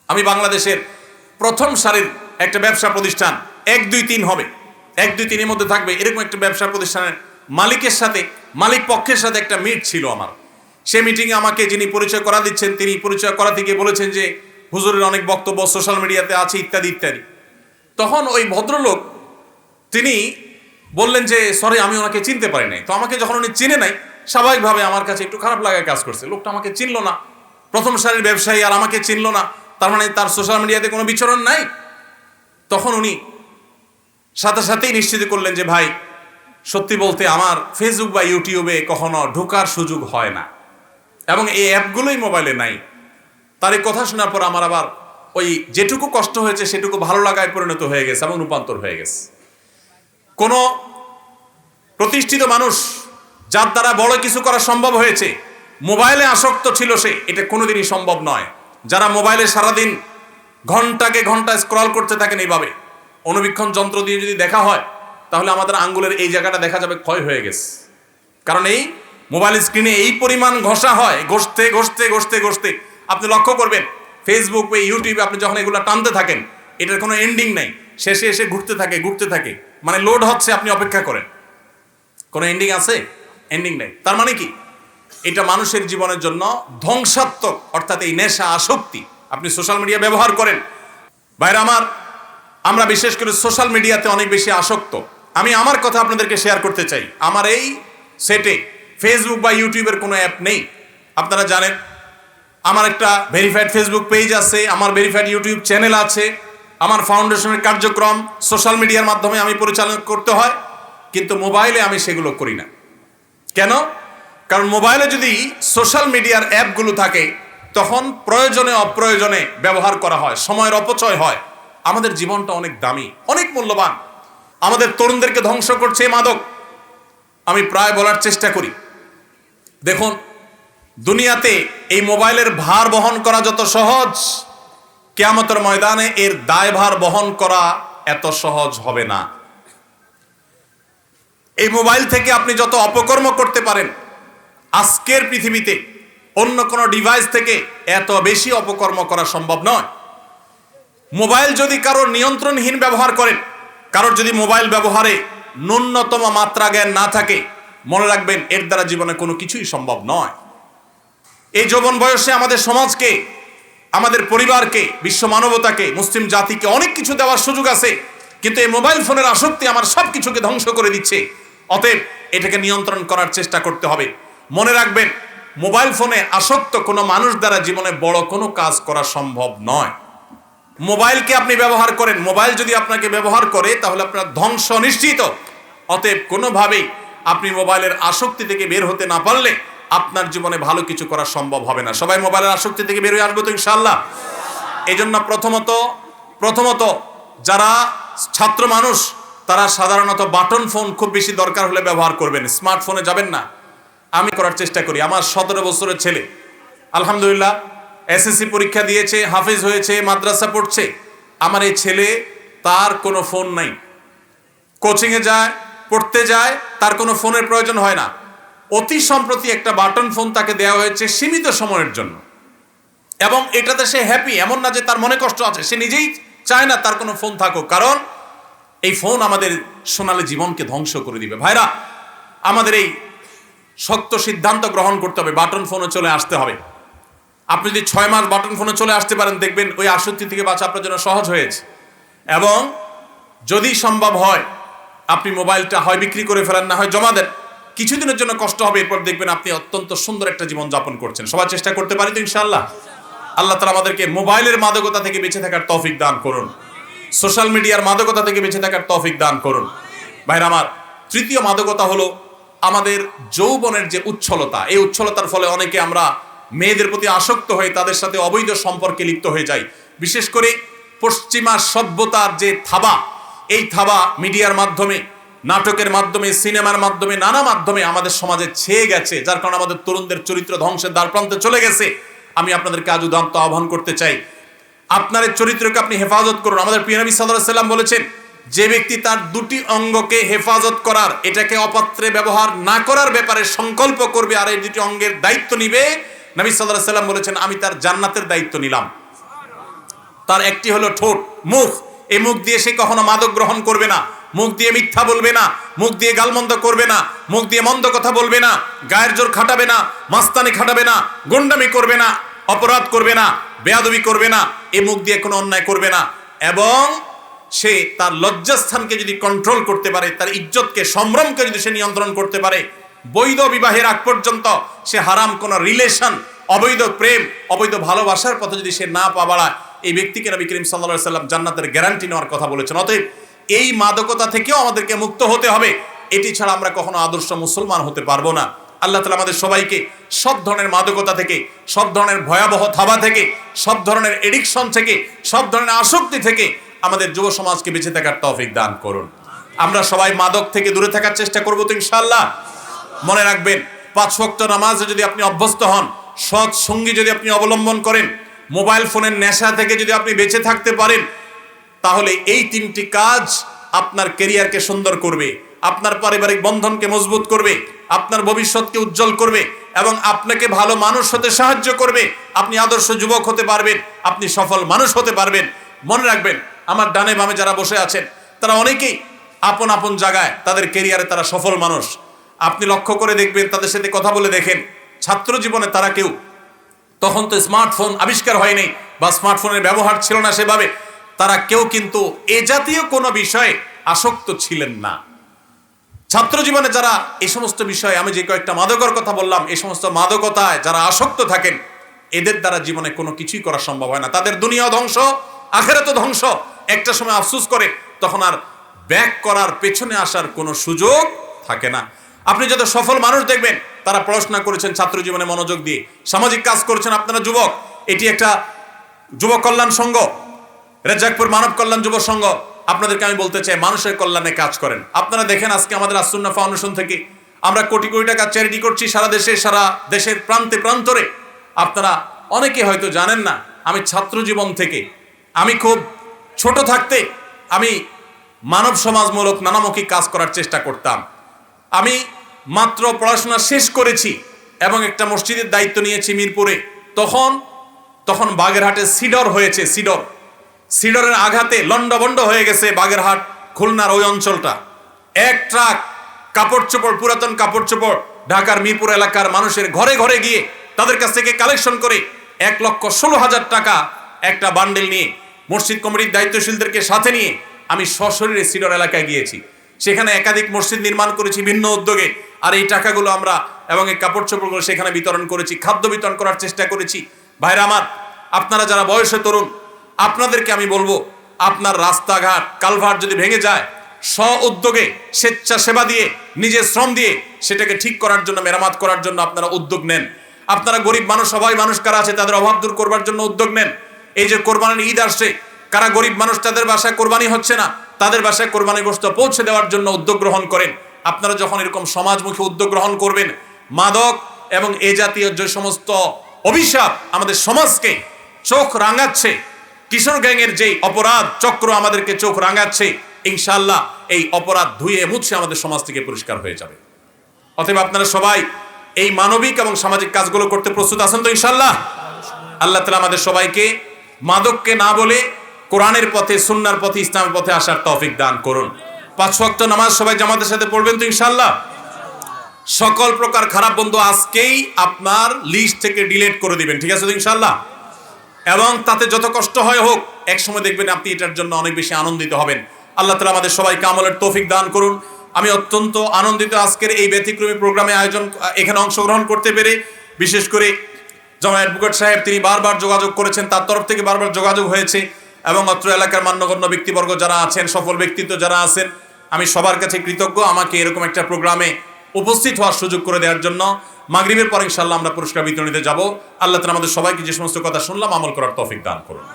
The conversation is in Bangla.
আমি বাংলাদেশের প্রথম সারির একটা ব্যবসা প্রতিষ্ঠান 1, 2, 3 হবে, 1, 2, 3 এর মধ্যে থাকবে এরকম একটা ব্যবসা প্রতিষ্ঠানের মালিকের সাথে, মালিক পক্ষের সাথে একটা মিট ছিল আমার। সেই মিটিংয়ে আমাকে যিনি পরিচয় করা দিচ্ছেন, তিনি পরিচয় করা থেকে বলেছেন যে হুজুরের অনেক বক্তব্য সোশ্যাল মিডিয়াতে আছে ইত্যাদি ইত্যাদি। তখন ওই ভদ্রলোক তিনি বললেন যে সরি, আমি ওনাকে চিনতে পারি নাই। তো আমাকে যখন উনি চিনে নাই, স্বাভাবিকভাবে আমার কাছে একটু খারাপ লাগার কাজ করছে। লোকটা আমাকে চিনলো না, প্রথম সারির ব্যবসায়ী, আর আমাকে চিনলো না, তার মানে তার সোশ্যাল মিডিয়াতে কোনো বিচরণ নাই। তখন উনি সাথে সাথেই নিশ্চিত করলেন যে ভাই, সত্যি বলতে আমার ফেসবুক বা ইউটিউবে কখনো ঢোকার সুযোগ হয় না, এবং এই অ্যাপগুলোই মোবাইলে নাই। তার এই কথা শোনার পর আমার আবার ওই যেটুকু কষ্ট হয়েছে সেটুকু ভালো লাগায় পরিণত হয়ে গেছে এবং রূপান্তর হয়ে গেছে। কোনো প্রতিষ্ঠিত মানুষ যার দ্বারা বড় কিছু করা সম্ভব হয়েছে, মোবাইলে আসক্ত ছিল সে, এটা কোনোদিনই সম্ভব নয়। যারা মোবাইলে সারাদিন ঘন্টাকে ঘন্টা স্ক্রল করতে থাকেন এইভাবে, অনুবীক্ষণ যন্ত্র দিয়ে যদি দেখা হয় তাহলে আমাদের আঙ্গুলের এই জায়গাটা দেখা যাবে ক্ষয় হয়ে গেছে। কারণ এই মোবাইল স্ক্রিনে এই পরিমাণ ঘষা হয়, ঘষতে ঘষতে ঘষতে ঘষতে আপনি লক্ষ্য করবেন ফেসবুক বা ইউটিউবে আপনি যখন এগুলো টানতে থাকেন, এটার কোনো এন্ডিং নাই, শেষে এসে ঘুরতে থাকে, মানে লোড হচ্ছে, আপনি অপেক্ষা করেন। কোনো এন্ডিং আছে? এন্ডিং নেই। তার মানে কি? এটা মানুষের জীবনের জন্য ধ্বংসাত্মক, অর্থাৎ এই নেশা, আসক্তি। আপনি সোশ্যাল মিডিয়া ব্যবহার করেন, ভাইরা আমার, আমরা বিশেষ করে সোশ্যাল মিডিয়াতে অনেক বেশি আসক্ত। আমি আমার কথা আপনাদেরকে শেয়ার করতে চাই। আমার এই সেটে ফেসবুক বা ইউটিউবের কোনো অ্যাপ নেই। আপনারা জানেন আমার একটা ভেরিফাইড ফেসবুক পেজ আছে, আমার ভেরিফাইড ইউটিউব চ্যানেল আছে, আমার ফাউন্ডেশনের কার্যক্রম সোশ্যাল মিডিয়ার মাধ্যমে আমি পরিচালনা করতে হয়, কিন্তু মোবাইলে আমি সেগুলো করি না। কেন? কারণ মোবাইলে যদি সোশ্যাল মিডিয়ার অ্যাপগুলো থাকে তখন প্রয়োজনে অপ্রয়োজনে ব্যবহার করা হয়, সময়ের অপচয় হয়। আমাদের জীবনটা অনেক দামি, অনেক মূল্যবান। আমাদের তরুণদেরকে ধ্বংস করছে এই মাদক। আমি প্রায় বলার চেষ্টা করি, দেখুন দুনিয়াতে এই মোবাইলের ভার বহন করা যত সহজ, কিয়ামতের ময়দানে এর দায়ভার বহন করা এত সহজ হবে না। এই মোবাইল থেকে আপনি যত অপকর্ম করতে পারেন, আজকের পৃথিবীতে অন্য কোনো ডিভাইস থেকে এত বেশি অপকর্ম করা সম্ভব নয়। মোবাইল যদি কারোর নিয়ন্ত্রণহীন ব্যবহার করেন, কারোর যদি মোবাইল ব্যবহারে ন্যূনতম মাত্রা জ্ঞান না থাকে, মনে রাখবেন এর দ্বারা জীবনে কোনো কিছুই সম্ভব নয়। এই যৌবন বয়সে আমাদের সমাজকে, আমাদের পরিবারকে, বিশ্ব মানবতাকে, মুসলিম জাতিকে অনেক কিছু দেওয়ার সুযোগ আছে, কিন্তু এই মোবাইল ফোনের আসক্তি আমার সব কিছুকে ধ্বংস করে দিচ্ছে। অতএব এটাকে নিয়ন্ত্রণ করার চেষ্টা করতে হবে। মনে রাখবেন মোবাইল ফোনে আসক্ত কোনো মানুষ দ্বারা জীবনে বড় কোনো কাজ করা সম্ভব নয়। মোবাইলকে আপনি ব্যবহার করেন, মোবাইল যদি আপনাকে ব্যবহার করে তাহলে আপনার ধ্বংস নিশ্চিত। অতএব কোনোভাবেই আপনি মোবাইলের আসক্তি থেকে বের হতে না পারলে আপনার জীবনে ভালো কিছু করা সম্ভব হবে না। সবাই মোবাইলের আসক্তি থেকে বের হয়ে আসবো তো ইনশাআল্লাহ। এই জন্য প্রথমত যারা ছাত্র মানুষ তারা সাধারণত বাটন ফোন খুব বেশি দরকার হলে ব্যবহার করবেন, স্মার্টফোনে যাবেন না। আমি করার চেষ্টা করি। আমার 17 বছরের ছেলে আলহামদুলিল্লাহ এসএসসি পরীক্ষা দিয়েছে, হাফেজ হয়েছে, মাদ্রাসা পড়ছে। আমার এই ছেলে, তার কোনো ফোন নাই, কোচিংয়ে যায়, পড়তে যায়, তার কোনো ফোনের প্রয়োজন হয় না। অতি সম্প্রতি একটা বাটন ফোন তাকে দেওয়া হয়েছে সীমিত সময়ের জন্য, এবং এটাতে সে হ্যাপি। এমন না যে তার মনে কষ্ট আছে, সে নিজেই চায় না তার কোনো ফোন থাকুক, কারণ এই ফোন আমাদের সোনালী জীবনকে ধ্বংস করে দিবে। ভাইরা, আমাদের এই শক্ত সিদ্ধান্ত গ্রহণ করতে হবে, বাটন ফোনে চলে আসতে হবে। আপনি যদি 6 মাস বাটন ফোনে চলে আসতে পারেন, দেখবেন ওই আসক্তি থেকে বাঁচা আপনার জন্য সহজ হয়েছে। এবং যদি সম্ভব হয় আপনি মোবাইলটা হয় বিক্রি করে ফেলেন, না হয় জমা দেন। কিছুদিনের জন্য কষ্ট হবে, এরপর দেখবেন আপনি অত্যন্ত সুন্দর একটা জীবন যাপন করছেন। সবাই চেষ্টা করতে পারি তো ইনশাআল্লাহ। আল্লাহ তাআলা আমাদেরকে মোবাইলের মাদকতা থেকে বেঁচে থাকার তৌফিক দান করুন, সোশ্যাল মিডিয়ার মাদকতা থেকে বেঁচে থাকার তৌফিক দান করুন। ভাইরা আমার, তৃতীয় মাদকতা হলো আমাদের যৌবনের যে উচ্ছলতা। এই উচ্ছলতার ফলে অনেকে আমরা মেয়েদের প্রতি আসক্ত হয়ে তাদের সাথে অবৈধ সম্পর্কে লিপ্ত হয়ে যাই। বিশেষ করে পশ্চিমা সভ্যতার যে থাবা, এই থাবা মিডিয়ার মাধ্যমে, নাটকের মাধ্যমে, সিনেমার মাধ্যমে, নানা মাধ্যমে আমাদের সমাজে ছেয়ে গেছে, যার কারণে আমাদের তরুণদের চরিত্র ধ্বংসের দ্বারপ্রান্তে চলে গেছে। আমি আপনাদেরকে আজ উদাত্ত আহ্বান করতে চাই, আপনার চরিত্রকে আপনি হেফাজত করুন। আমাদের প্রিয় নবী সাল্লাল্লাহু আলাইহি ওয়াসাল্লাম বলেছেন, যে ব্যক্তি তার দুটি অঙ্গকে হেফাজত করার, এটাকে অপাত্রে ব্যবহার না করার ব্যাপারে সংকল্প করবে আর এই দুটি অঙ্গের দায়িত্ব নিবে, নবী সাল্লাল্লাহু আলাইহি ওয়াসাল্লাম বলেছেন আমি তার জান্নাতের দায়িত্ব নিলাম। তার একটি হলো ঠোঁট, মুখ। এই মুখ দিয়ে সে কখনো মাদক গ্রহণ করবে না, মুখ দিয়ে মিথ্যা বলবে না, মুখ দিয়ে গালমন্দ করবে না, মুখ দিয়ে মন্দ কথা বলবে না, গায়ের জোর খাটাবে না, মাস্তানি খাটাবে না, গুন্ডামি করবে না, অপরাধ করবে না, বেয়াদবি করবে না, এই মুখ দিয়ে কোনো অন্যায় করবে না। এবং সে তার লজ্জাস্থানকে যদি কন্ট্রোল করতে পারে, তার ইজ্জতকে, সম্ভ্রমকে যদি সে নিয়ন্ত্রণ করতে পারে, বৈধ বিবাহের আগ পর্যন্ত সে হারাম কোন রিলেশন, অবৈধ প্রেম, অবৈধ ভালোবাসার পথে যদি সে না পা বাড়ায়, এই ব্যক্তিকে নবী করিম সাল্লাল্লাহু আলাইহি সাল্লাম জান্নাতের গ্যারান্টি নেওয়ার কথা বলেছেন। অতএব এই মাদকতা থেকেও আমাদেরকে মুক্ত হতে হবে। এটি ছাড়া আমরা কখনো আদর্শ মুসলমান হতে পারবো না। আল্লাহ তাআলা আমাদের সবাইকে সব ধরনের মাদকতা থেকে, সব ধরনের ভয়াবহ থাবা থেকে, সব ধরনের এডিকশন থেকে, সব ধরনের আসক্তি থেকে আমাদের যুব সমাজকে বেঁচে থাকার তৌফিক দান করুন। আমরা সবাই মাদক থেকে দূরে থাকার চেষ্টা করবো তো ইনশাআল্লাহ। মনে রাখবেন, 5 ওয়াক্ত নামাজে যদি আপনি অভ্যস্ত হন, সৎ সঙ্গী যদি আপনি অবলম্বন করেন, মোবাইল ফোনের নেশা থেকে যদি আপনি বেঁচে থাকতে পারেন, তাহলে এই 3টি কাজ আপনার ক্যারিয়ারকে সুন্দর করবে, আপনার পারিবারিক বন্ধনকে মজবুত করবে, আপনার ভবিষ্যৎকে উজ্জ্বল করবে এবং আপনাকে ভালো মানুষ হতে সাহায্য করবে। আপনি আদর্শ যুবক হতে পারবেন, আপনি সফল মানুষ হতে পারবেন। মনে রাখবেন, আমার ডানে বামে যারা বসে আছেন তারা অনেকেই আপন আপন জায়গায় তাদের ক্যারিয়ারে তারা সফল মানুষ। আপনি লক্ষ্য করে দেখবেন, তাদের সাথে কথা বলে দেখেন, ছাত্র জীবনে তারা কেউ, তখন তো স্মার্টফোন আবিষ্কার হয়নি বা স্মার্টফোনের ব্যবহার ছিল না সেভাবে, তারা কেউ কিন্তু এ জাতীয় কোনো বিষয়ে আসক্ত ছিলেন না। ছাত্র জীবনে যারা এই সমস্ত বিষয়ে, আমি যে কয়েকটা মাদকের কথা বললাম, এই সমস্ত মাদকতায় যারা আসক্ত থাকেন, এদের দ্বারা জীবনে কোনো কিছুই করা সম্ভব হয় না। তাদের দুনিয়া ধ্বংস, আখিরাতও ধ্বংস। একটা সময় আফসোস করে তখন আর ব্যাক করার, পেছনে আসার কোনো সুযোগ থাকে না। আপনি যত সফল মানুষ দেখবেন, তারা পড়াশোনা করেছেন ছাত্র জীবনে মনোযোগ দিয়ে, সামাজিক কাজ করেছেন। আপনারা যুবক, এটি একটা যুব কল্যাণ সংঘ, রেজাকপুর মানব কল্যাণ যুব সংঘ। আপনাদেরকে আমি বলতে চাই, মানুষের কল্যাণে কাজ করেন। আপনারা দেখেন, আজকে আমাদের আসুন্নাহ ফাউন্ডেশন থেকে আমরা কোটি কোটি টাকা চ্যারিটি করছি সারা দেশে, সারা দেশের প্রান্তে প্রান্তরে। আপনারা অনেকে হয়তো জানেন না, আমি ছাত্র জীবন থেকে, আমি খুব ছোট থাকতে আমি মানব সমাজমূলক নানামুখী কাজ করার চেষ্টা করতাম। আমি মাত্র পড়াশোনা শেষ করেছি এবং একটা মসজিদের দায়িত্ব নিয়েছি মিরপুরে। তখন বাগেরহাটে সিডর হয়েছে। সিডরের আঘাতে লন্ডভন্ড হয়ে গেছে বাগেরহাট, খুলনার ওই অঞ্চলটা। এক ট্রাক কাপড় চোপড়, পুরাতন কাপড় চোপড় ঢাকার মিরপুর এলাকার মানুষের ঘরে ঘরে গিয়ে তাদের কাছ থেকে কালেকশন করে 1,16,000 টাকা একটা বান্ডেল নিয়ে মসজিদ কমিটির দায়িত্বশীলদেরকে সাথে নিয়ে আমি সশরীরে সিডর এলাকায় গিয়েছি। সেখানে একাধিক মসজিদ নির্মাণ করেছি ভিন্ন উদ্যোগে। আর এই টাকাগুলো আমরা এবং এই কাপড় চোপড়গুলো সেখানে বিতরণ করেছি, খাদ্য বিতরণ করার চেষ্টা করেছি। ভাইরা আমার, আপনারা যারা বয়সে তরুণ, আপনাদেরকে আমি বলবো, আপনার রাস্তাঘাট কালভার্ট যদি ভেঙে যায়, স্ব উদ্যোগে স্বেচ্ছাসেবা দিয়ে, নিজের শ্রম দিয়ে সেটাকে ঠিক করার জন্য, মেরামত করার জন্য আপনারা উদ্যোগ নেন। আপনারা গরিব মানুষ, সবাই মানুষ কারা আছে তাদের অভাব দূর করবার জন্য উদ্যোগ নেন। এই যে কোরবানির ঈদ আসছে, কারা গরিব মানুষ তাদের বাসায় কোরবানি হচ্ছে না, তাদের বাসায় কোরবানি গোশত পৌঁছে দেওয়ার জন্য উদ্যোগ গ্রহণ করেন। আপনারা যখন এরকম সমাজমুখী উদ্যোগ গ্রহণ করবেন, মাদক এবং এ জাতীয় যে সমস্ত অভিশাপ আমাদের সমাজকে চোখ রাঙাচ্ছে, কিশোর গ্যাংয়ের যে অপরাধ চক্র আমাদেরকে চোখ রাঙাচ্ছে, ইনশাআল্লাহ এই অপরাধ ধুয়ে মুছে আমাদের সমাজ থেকে পরিষ্কার হয়ে যাবে। অতএব আপনারা সবাই এই মানবিক এবং সামাজিক কাজগুলো করতে প্রস্তুত আছেন তো ইনশাআল্লাহ? আল্লাহ তাআলা আমাদের সবাইকে মাদককে না বলে কোরআনের পথে, সুন্নাহর পথে, ইসলামের পথে আসার তৌফিক দান করুন। 5 ওয়াক্ত নামাজ সবাই জামাতের সাথে পড়বেন তো ইনশাআল্লাহ? সকল প্রকার খারাপ বন্ধু আজকেই আপনার লিস্ট থেকে ডিলিট করে দিবেন, ঠিক আছে তো ইনশাআল্লাহ? এবং তাতে যত কষ্ট হয় হোক, এক সময় দেখবেন আপনি এটার জন্য অনেক বেশি আনন্দিত হবেন। আল্লাহ তাআলা আমাদের সবাইকে আমলের তৌফিক দান করুন। আমি অত্যন্ত আনন্দিত আজকের এই ব্যতিক্রমী প্রোগ্রামে এখানে অংশগ্রহণ করতে পেরে। বিশেষ করে জনাব অ্যাডভোকেট সাহেব, তিনি বারবার যোগাযোগ করেছেন, তার তরফ থেকে বারবার যোগাযোগ হয়েছে, এবং অত্র এলাকার মান্যগণ্য ব্যক্তিবর্গ যারা আছেন, সফল ব্যক্তিত্ব যারা আছেন, আমি সবার কাছে কৃতজ্ঞ আমাকে এরকম একটা প্রোগ্রামে উপস্থিত হওয়ার সুযোগ করে দেওয়ার জন্য। মাগরিবের পর ইনশাআল্লাহ আমরা পুরস্কার বিতরণীতে যাব। আল্লাহ তাআলা আমাদের সবাইকে যে সমস্ত কথা শুনলাম আমল করার তৌফিক দান করুন।